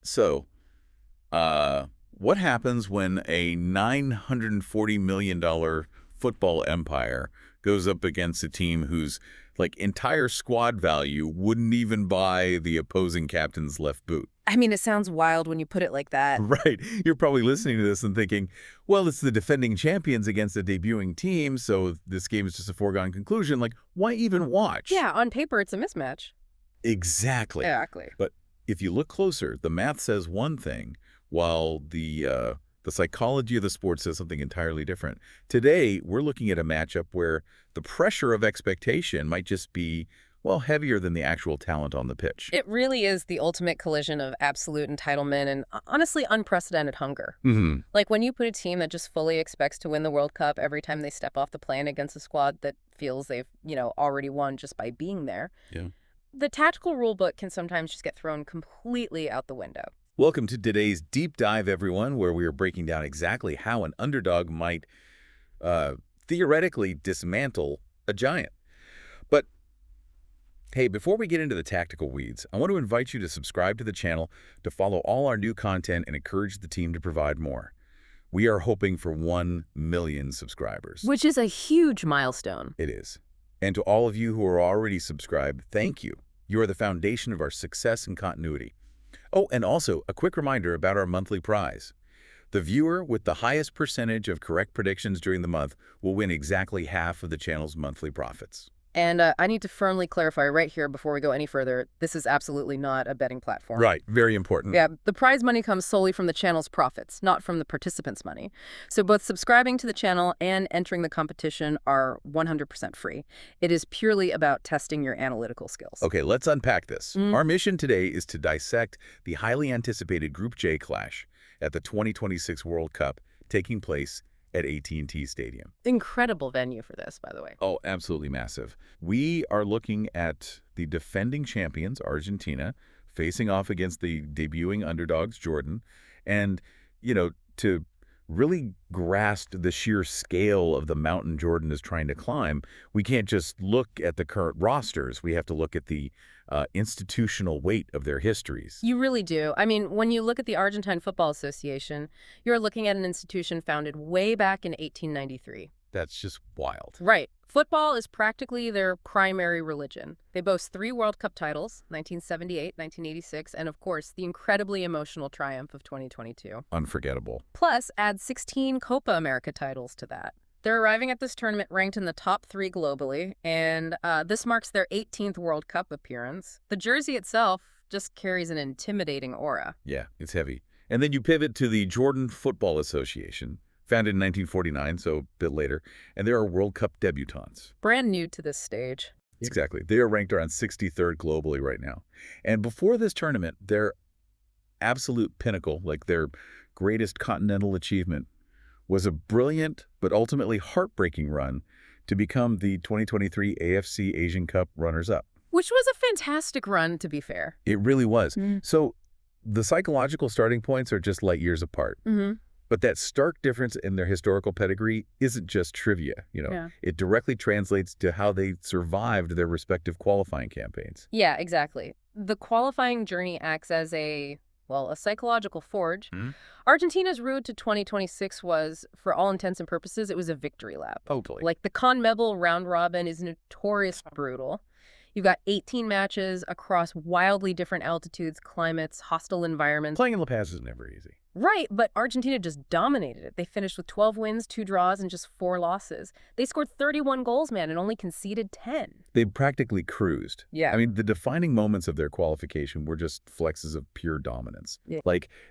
So, what happens when a $940 million football empire goes up against a team whose entire squad value wouldn't even buy the opposing captain's left boot? I mean, it sounds wild when you put it like that. Right. You're probably listening to this and thinking, well, it's the defending champions against a debuting team, so this game is just a foregone conclusion. Why even watch? Yeah, on paper, it's a mismatch. Exactly. Exactly. But if you look closer, the math says one thing, while the psychology of the sport says something entirely different. Today, we're looking at a matchup where the pressure of expectation might just be, well, heavier than the actual talent on the pitch. It really is the ultimate collision of absolute entitlement and honestly unprecedented hunger. Mm-hmm. Like when you put a team that just fully expects to win the World Cup every time they step off the plane against a squad that feels they've, already won just by being there. Yeah. The tactical rule book can sometimes just get thrown completely out the window. Welcome to today's Deep Dive, everyone, where we are breaking down exactly how an underdog might theoretically dismantle a giant. But hey, before we get into the tactical weeds, I want to invite you to subscribe to the channel to follow all our new content and encourage the team to provide more. We are hoping for 1 million subscribers. Which is a huge milestone. It is. And to all of you who are already subscribed, thank you. You are the foundation of our success and continuity. Oh, and also a quick reminder about our monthly prize. The viewer with the highest percentage of correct predictions during the month will win exactly half of the channel's monthly profits. And I need to firmly clarify right here before we go any further, this is absolutely not a betting platform. Right, very important. Yeah, the prize money comes solely from the channel's profits, not from the participants' money. So both subscribing to the channel and entering the competition are 100% free. It is purely about testing your analytical skills. Okay, let's unpack this. Our mission today is to dissect the highly anticipated Group J clash at the 2026 World Cup taking place at AT&T Stadium. Incredible venue for this, by the way. Oh, absolutely massive. We are looking at the defending champions, Argentina, facing off against the debuting underdogs, Jordan. And, to really grasp the sheer scale of the mountain Jordan is trying to climb, we can't just look at the current rosters. We have to look at the institutional weight of their histories. You really do. I mean, when you look at the Argentine Football Association, you're looking at an institution founded way back in 1893. That's just wild. Right. Football is practically their primary religion. They boast 3 World Cup titles, 1978, 1986, and of course, the incredibly emotional triumph of 2022. Unforgettable. Plus, add 16 Copa America titles to that. They're arriving at this tournament ranked in the top 3 globally, and this marks their 18th World Cup appearance. The jersey itself just carries an intimidating aura. Yeah, it's heavy. And then you pivot to the Jordan Football Association, founded in 1949, so a bit later, and there are World Cup debutants. Brand new to this stage. Exactly. They are ranked around 63rd globally right now. And before this tournament, their absolute pinnacle, their greatest continental achievement, was a brilliant but ultimately heartbreaking run to become the 2023 AFC Asian Cup runners-up. Which was a fantastic run, to be fair. It really was. So the psychological starting points are just light years apart. But that stark difference in their historical pedigree isn't just trivia, It directly translates to how they survived their respective qualifying campaigns. Yeah, exactly. The qualifying journey acts as a psychological forge. Argentina's road to 2026 was, for all intents and purposes, it was a victory lap. Totally. The CONMEBOL round robin is notoriously brutal. You've got 18 matches across wildly different altitudes, climates, hostile environments. Playing in La Paz is never easy. Right, but Argentina just dominated it. They finished with 12 wins, 2 draws, and just 4 losses. They scored 31 goals, man, and only conceded 10. They practically cruised. Yeah. I mean, the defining moments of their qualification were just flexes of pure dominance. Yeah.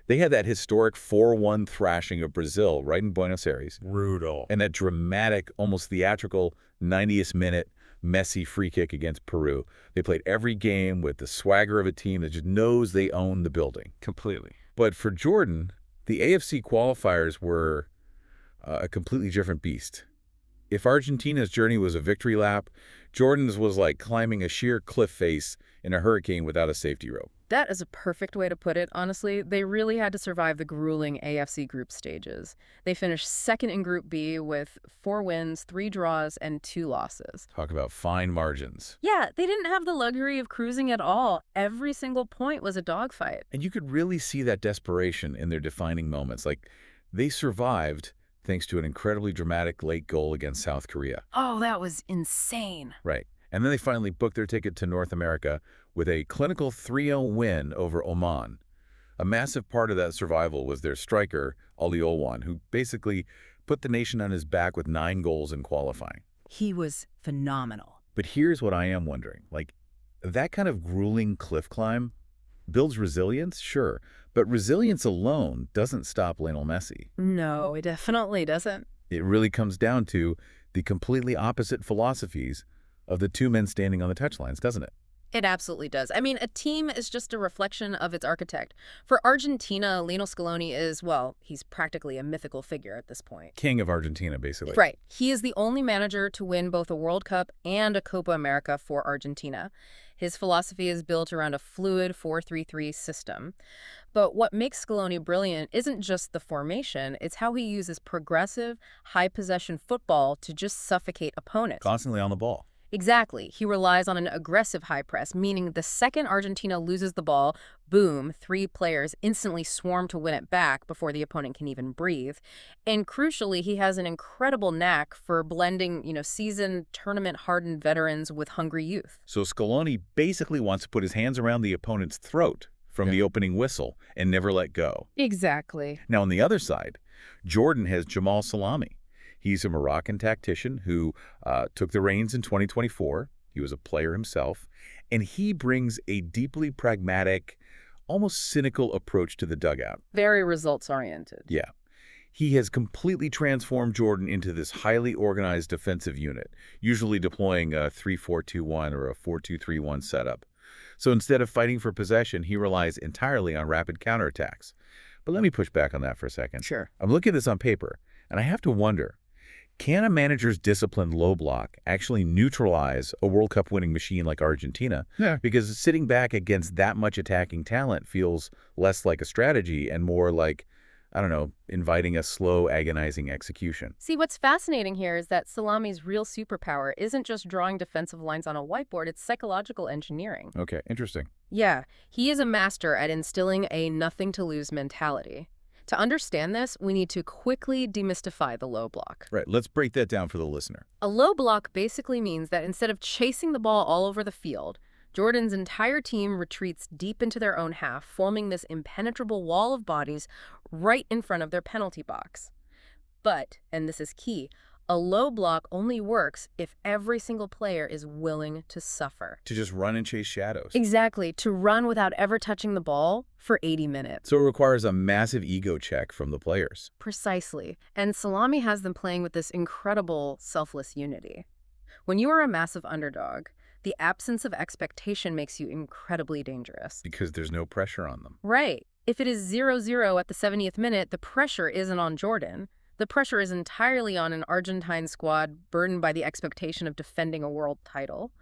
They had that historic 4-1 thrashing of Brazil right in Buenos Aires. Brutal. And that dramatic, almost theatrical 90th minute Messi free kick against Peru. They played every game with the swagger of a team that just knows they own the building. Completely. But for Jordan, the AFC qualifiers were a completely different beast. If Argentina's journey was a victory lap, Jordan's was like climbing a sheer cliff face in a hurricane without a safety rope. That is a perfect way to put it, honestly. They really had to survive the grueling AFC group stages. They finished second in Group B with 4 wins, 3 draws, and 2 losses. Talk about fine margins. Yeah, they didn't have the luxury of cruising at all. Every single point was a dogfight. And you could really see that desperation in their defining moments. Like, they survived thanks to an incredibly dramatic late goal against South Korea. Oh, that was insane. Right. And then they finally booked their ticket to North America with a clinical 3-0 win over Oman. A massive part of that survival was their striker, Ali Olwan, who basically put the nation on his back with 9 goals in qualifying. He was phenomenal. But here's what I am wondering. Like, that kind of grueling cliff climb builds resilience, sure, but resilience alone doesn't stop Lionel Messi. No, it definitely doesn't. It really comes down to the completely opposite philosophies of the 2 men standing on the touchlines, doesn't it? It absolutely does. I mean, a team is just a reflection of its architect. For Argentina, Lionel Scaloni is, well, he's practically a mythical figure at this point. King of Argentina, basically. Right. He is the only manager to win both a World Cup and a Copa America for Argentina. His philosophy is built around a fluid 4-3-3 system. But what makes Scaloni brilliant isn't just the formation, it's how he uses progressive, high-possession football to just suffocate opponents. Constantly on the ball. Exactly. He relies on an aggressive high press, meaning the second Argentina loses the ball, boom, 3 players instantly swarm to win it back before the opponent can even breathe. And crucially, he has an incredible knack for blending, seasoned, tournament-hardened veterans with hungry youth. So Scaloni basically wants to put his hands around the opponent's throat from the opening whistle and never let go. Exactly. Now, on the other side, Jordan has Jamal Salami. He's a Moroccan tactician who took the reins in 2024. He was a player himself, and he brings a deeply pragmatic, almost cynical approach to the dugout. Very results-oriented. Yeah. He has completely transformed Jordan into this highly organized defensive unit, usually deploying a 3-4-2-1 or a 4-2-3-1 setup. So instead of fighting for possession, he relies entirely on rapid counterattacks. But let me push back on that for a second. Sure. I'm looking at this on paper, and I have to wonder, can a manager's disciplined low block actually neutralize a World Cup winning machine like Argentina? Yeah. Because sitting back against that much attacking talent feels less like a strategy and more like, I don't know, inviting a slow, agonizing execution. See, what's fascinating here is that Salami's real superpower isn't just drawing defensive lines on a whiteboard, it's psychological engineering. Okay, interesting. Yeah, he is a master at instilling a nothing-to-lose mentality. To understand this, we need to quickly demystify the low block. Right, let's break that down for the listener. A low block basically means that instead of chasing the ball all over the field, Jordan's entire team retreats deep into their own half, forming this impenetrable wall of bodies right in front of their penalty box. But, and this is key, a low block only works if every single player is willing to suffer. To just run and chase shadows. Exactly, to run without ever touching the ball for 80 minutes. So it requires a massive ego check from the players. Precisely. And Salami has them playing with this incredible selfless unity. When you are a massive underdog, the absence of expectation makes you incredibly dangerous. Because there's no pressure on them. Right. If it is 0-0 at the 70th minute, the pressure isn't on Jordan. The pressure is entirely on an Argentine squad burdened by the expectation of defending a world title.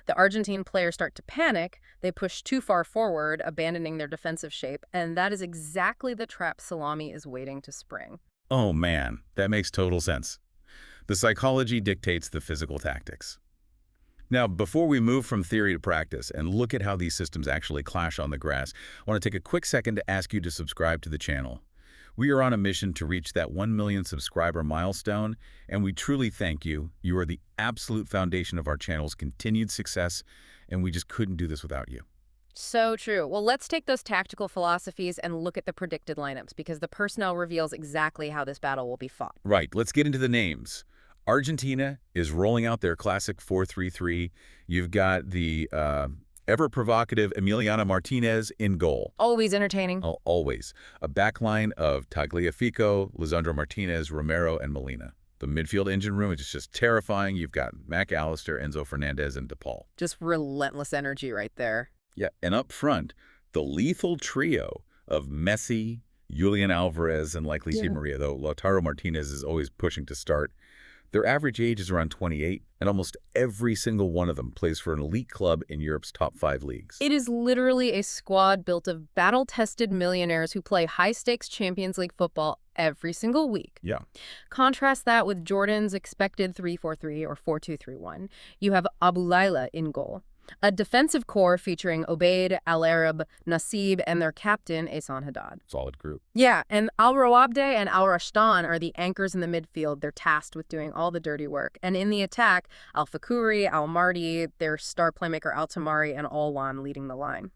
The Argentine players start to panic, they push too far forward, abandoning their defensive shape, and that is exactly the trap Salami is waiting to spring. Oh man, that makes total sense. The psychology dictates the physical tactics. Now, before we move from theory to practice and look at how these systems actually clash on the grass, I want to take a quick second to ask you to subscribe to the channel. We are on a mission to reach that 1 million subscriber milestone, and we truly thank you. You are the absolute foundation of our channel's continued success, and we just couldn't do this without you. So true. Well, let's take those tactical philosophies and look at the predicted lineups, because the personnel reveals exactly how this battle will be fought. Right, let's get into the names. Argentina is rolling out their classic 4-3-3. You've got the ever-provocative Emiliano Martinez in goal. Always entertaining. Oh, always. A backline of Tagliafico, Lisandro Martinez, Romero, and Molina. The midfield engine room is just terrifying. You've got McAllister, Enzo Fernandez, and DePaul. Just relentless energy right there. Yeah, and up front, the lethal trio of Messi, Julian Alvarez, and likely Di Maria, though Lautaro Martinez is always pushing to start. Their average age is around 28, and almost every single one of them plays for an elite club in Europe's top 5 leagues. It is literally a squad built of battle-tested millionaires who play high-stakes Champions League football every single week. Yeah. Contrast that with Jordan's expected 3-4-3 or 4-2-3-1. You have Abu Laila in goal, a defensive core featuring Obaid, Al-Arab, Nasib, and their captain, Ehsan Haddad. Solid group. Yeah, and Al-Rawabde and Al-Rashdan are the anchors in the midfield. They're tasked with doing all the dirty work. And in the attack, Al-Fakuri, Al-Mardi, their star playmaker Al-Taamari, and Al-Wan leading the line.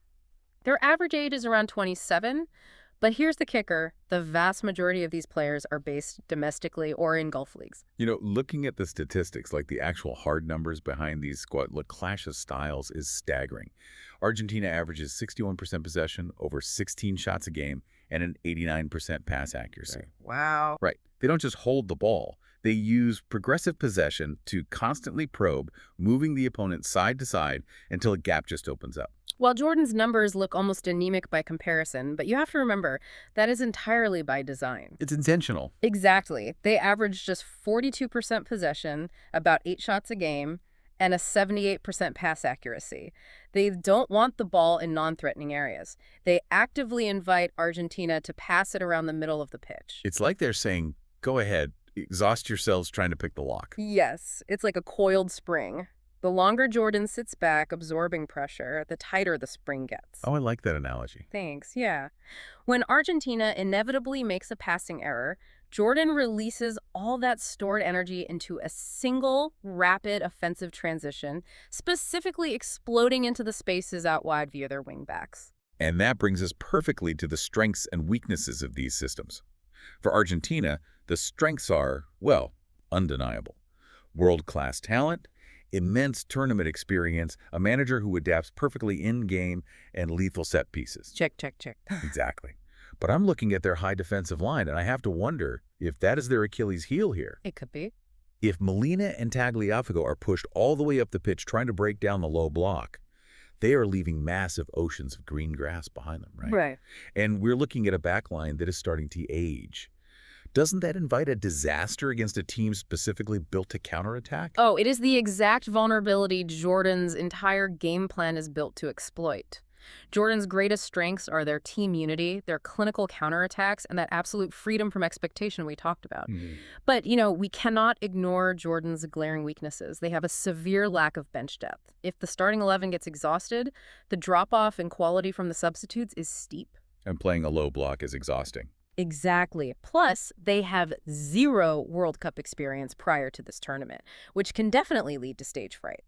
Their average age is around 27, but here's the kicker. The vast majority of these players are based domestically or in Gulf leagues. Looking at the statistics, like the actual hard numbers behind these squad, the clash of styles is staggering. Argentina averages 61% possession, over 16 shots a game, and an 89% pass accuracy. Wow. Right. They don't just hold the ball. They use progressive possession to constantly probe, moving the opponent side to side until a gap just opens up. Well, Jordan's numbers look almost anemic by comparison, but you have to remember that is entirely by design. It's intentional. Exactly. They average just 42% possession, about 8 shots a game, and a 78% pass accuracy. They don't want the ball in non-threatening areas. They actively invite Argentina to pass it around the middle of the pitch. It's like they're saying, go ahead, exhaust yourselves trying to pick the lock. Yes, it's like a coiled spring. The longer Jordan sits back, absorbing pressure, the tighter the spring gets. Oh, I like that analogy. Thanks, yeah. When Argentina inevitably makes a passing error, Jordan releases all that stored energy into a single, rapid offensive transition, specifically exploding into the spaces out wide via their wingbacks. And that brings us perfectly to the strengths and weaknesses of these systems. For Argentina, the strengths are, well, undeniable. World-class talent, immense tournament experience, a manager who adapts perfectly in-game, and lethal set pieces. Check, check, check. Exactly. But I'm looking at their high defensive line, and I have to wonder if that is their Achilles heel here. It could be. If Molina and Tagliafico are pushed all the way up the pitch trying to break down the low block, they are leaving massive oceans of green grass behind them, right? Right. And we're looking at a back line that is starting to age. Doesn't that invite a disaster against a team specifically built to counterattack? Oh, it is the exact vulnerability Jordan's entire game plan is built to exploit. Jordan's greatest strengths are their team unity, their clinical counterattacks, and that absolute freedom from expectation we talked about. But, we cannot ignore Jordan's glaring weaknesses. They have a severe lack of bench depth. If the starting 11 gets exhausted, the drop-off in quality from the substitutes is steep. And playing a low block is exhausting. Exactly. Plus, they have 0 World Cup experience prior to this tournament, which can definitely lead to stage fright.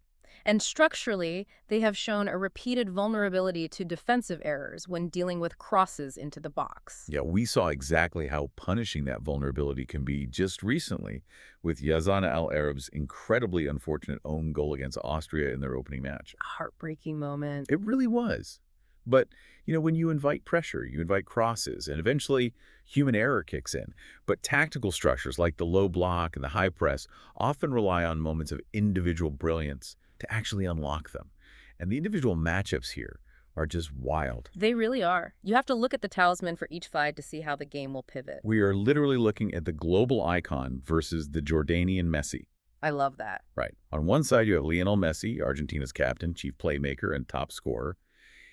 And structurally, they have shown a repeated vulnerability to defensive errors when dealing with crosses into the box. Yeah, we saw exactly how punishing that vulnerability can be just recently with Yazana Al-Arab's incredibly unfortunate own goal against Austria in their opening match. A heartbreaking moment. It really was. But, when you invite pressure, you invite crosses, and eventually human error kicks in. But tactical structures like the low block and the high press often rely on moments of individual brilliance to actually unlock them. And the individual matchups here are just wild. They really are. You have to look at the talisman for each side to see how the game will pivot. We are literally looking at the global icon versus the Jordanian Messi. I love that. Right. On one side, you have Lionel Messi, Argentina's captain, chief playmaker, and top scorer.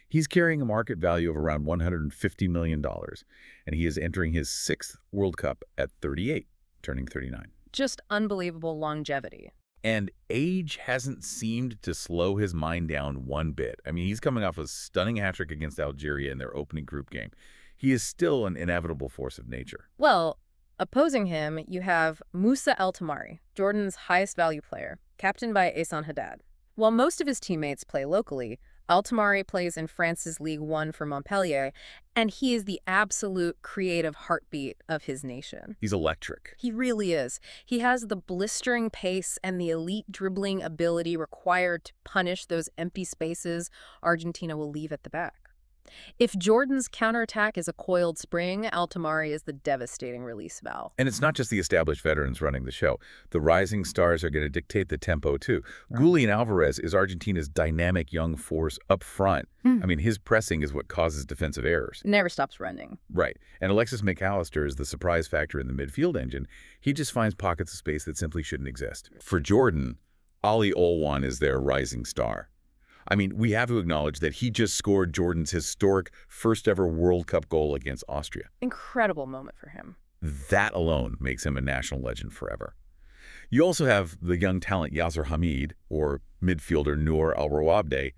He's carrying a market value of around $150 million, and he is entering his 6th World Cup at 38, turning 39. Just unbelievable longevity. And age hasn't seemed to slow his mind down one bit. I mean, he's coming off a stunning hat-trick against Algeria in their opening group game. He is still an inevitable force of nature. Well, opposing him, you have Musa Al-Taamari, Jordan's highest value player, captained by Ehsan Haddad. While most of his teammates play locally, Al-Taamari plays in France's Ligue 1 for Montpellier, and he is the absolute creative heartbeat of his nation. He's electric. He really is. He has the blistering pace and the elite dribbling ability required to punish those empty spaces Argentina will leave at the back. If Jordan's counterattack is a coiled spring, Al-Taamari is the devastating release valve. And it's not just the established veterans running the show. The rising stars are going to dictate the tempo, too. Julian Alvarez is Argentina's dynamic young force up front. I mean, his pressing is what causes defensive errors. Never stops running. Right. And Alexis McAllister is the surprise factor in the midfield engine. He just finds pockets of space that simply shouldn't exist. For Jordan, Ali Olwan is their rising star. I mean, we have to acknowledge that he just scored Jordan's historic first-ever World Cup goal against Austria. Incredible moment for him. That alone makes him a national legend forever. You also have the young talent Yasser Hamid, or midfielder Noor El-Rouabde,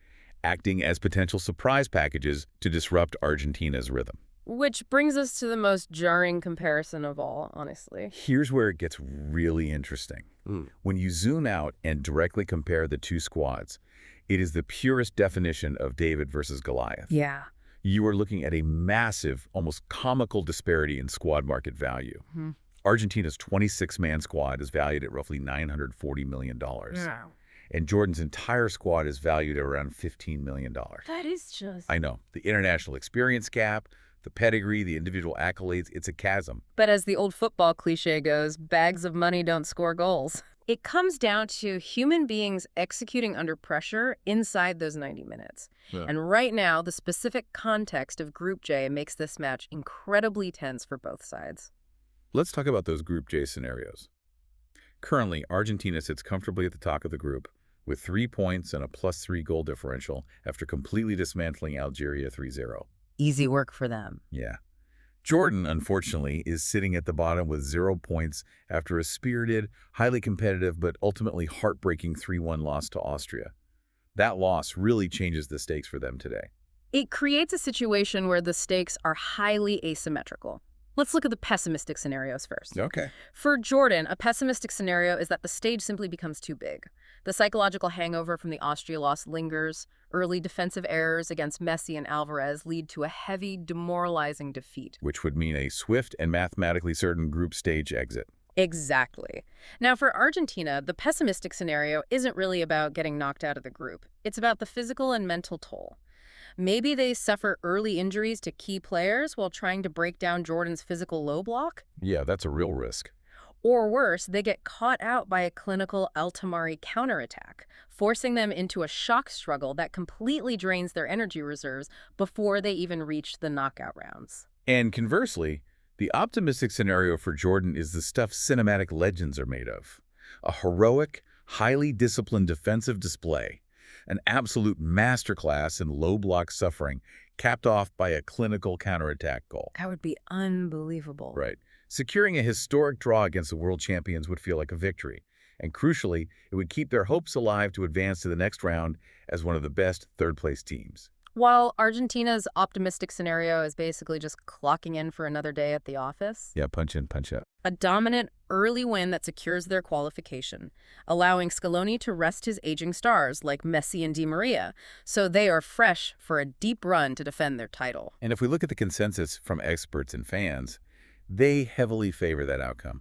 acting as potential surprise packages to disrupt Argentina's rhythm. Which brings us to the most jarring comparison of all, honestly. Here's where it gets really interesting. When you zoom out and directly compare the two squads, it is the purest definition of David versus Goliath. Yeah. You are looking at a massive, almost comical disparity in squad market value. Argentina's 26-man squad is valued at roughly $940 million. Wow. And Jordan's entire squad is valued at around $15 million. That is just... I know. The international experience gap, the pedigree, the individual accolades, it's a chasm. But as the old football cliche goes, bags of money don't score goals. It comes down to human beings executing under pressure inside those 90 minutes. Yeah. And right now, the specific context of Group J makes this match incredibly tense for both sides. Let's talk about those Group J scenarios. Currently, Argentina sits comfortably at the top of the group with 3 points and a +3 goal differential after completely dismantling Algeria 3-0. Easy work for them. Yeah. Jordan, unfortunately, is sitting at the bottom with 0 points after a spirited, highly competitive, but ultimately heartbreaking 3-1 loss to Austria. That loss really changes the stakes for them today. It creates a situation where the stakes are highly asymmetrical. Let's look at the pessimistic scenarios first. Okay. For Jordan, a pessimistic scenario is that the stage simply becomes too big. The psychological hangover from the Austria loss lingers. Early defensive errors against Messi and Alvarez lead to a heavy, demoralizing defeat. Which would mean a swift and mathematically certain group stage exit. Exactly. Now, for Argentina, the pessimistic scenario isn't really about getting knocked out of the group. It's about the physical and mental toll. Maybe they suffer early injuries to key players while trying to break down Jordan's physical low block. Yeah, that's a real risk. Or worse, they get caught out by a clinical Al-Taamari counterattack, forcing them into a shock struggle that completely drains their energy reserves before they even reach the knockout rounds. And conversely, the optimistic scenario for Jordan is the stuff cinematic legends are made of. A heroic, highly disciplined defensive display. An absolute masterclass in low block suffering, capped off by a clinical counterattack goal. That would be unbelievable. Right. Securing a historic draw against the world champions would feel like a victory. And crucially, it would keep their hopes alive to advance to the next round as one of the best third-place teams. While Argentina's optimistic scenario is basically just clocking in for another day at the office. Yeah, punch in, punch out. A dominant early win that secures their qualification, allowing Scaloni to rest his aging stars like Messi and Di Maria, so they are fresh for a deep run to defend their title. And if we look at the consensus from experts and fans, they heavily favor that outcome.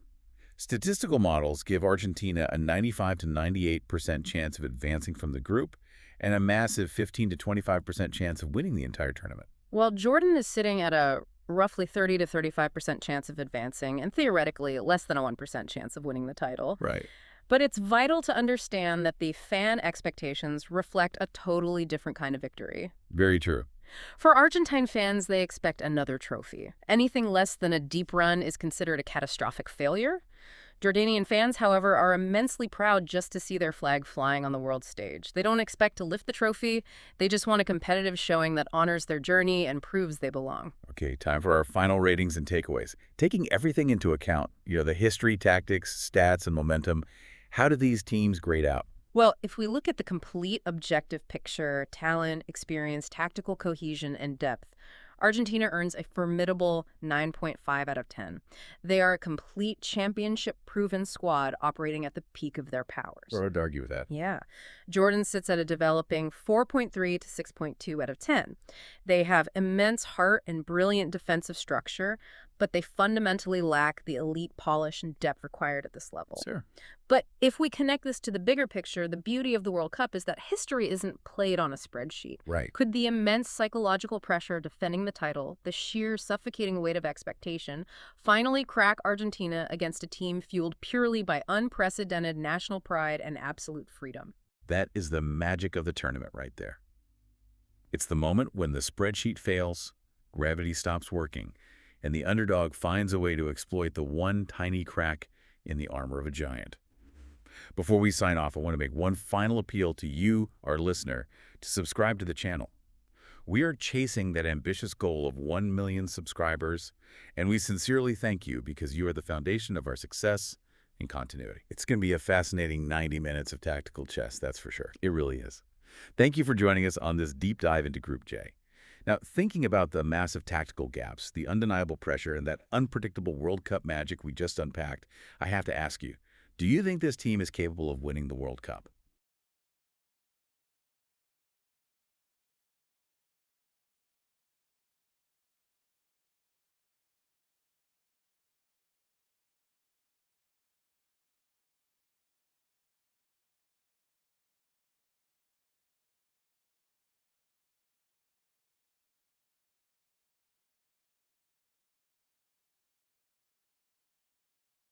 Statistical models give Argentina a 95 to 98% chance of advancing from the group and a massive 15 to 25% chance of winning the entire tournament. While Jordan is sitting at a roughly 30 to 35% chance of advancing and theoretically less than a 1% chance of winning the title. Right. But it's vital to understand that the fan expectations reflect a totally different kind of victory. Very true. For Argentine fans, they expect another trophy. Anything less than a deep run is considered a catastrophic failure. Jordanian fans, however, are immensely proud just to see their flag flying on the world stage. They don't expect to lift the trophy. They just want a competitive showing that honors their journey and proves they belong. Okay, time for our final ratings and takeaways. Taking everything into account, the history, tactics, stats, and momentum, how do these teams grade out? Well, if we look at the complete objective picture, talent, experience, tactical cohesion, and depth, Argentina earns a formidable 9.5 out of 10. They are a complete championship-proven squad operating at the peak of their powers. Hard to argue with that. Yeah. Jordan sits at a developing 4.3 to 6.2 out of 10. They have immense heart and brilliant defensive structure, but they fundamentally lack the elite polish and depth required at this level. Sure. But if we connect this to the bigger picture, the beauty of the World Cup is that history isn't played on a spreadsheet. Right. Could the immense psychological pressure of defending the title, the sheer suffocating weight of expectation, finally crack Argentina against a team fueled purely by unprecedented national pride and absolute freedom? That is the magic of the tournament right there. It's the moment when the spreadsheet fails, gravity stops working, and the underdog finds a way to exploit the one tiny crack in the armor of a giant. Before we sign off, I want to make one final appeal to you, our listener, to subscribe to the channel. We are chasing that ambitious goal of 1 million subscribers, and we sincerely thank you because you are the foundation of our success and continuity. It's going to be a fascinating 90 minutes of tactical chess, that's for sure. It really is. Thank you for joining us on this deep dive into Group J. Now, thinking about the massive tactical gaps, the undeniable pressure, and that unpredictable World Cup magic we just unpacked, I have to ask you, do you think this team is capable of winning the World Cup?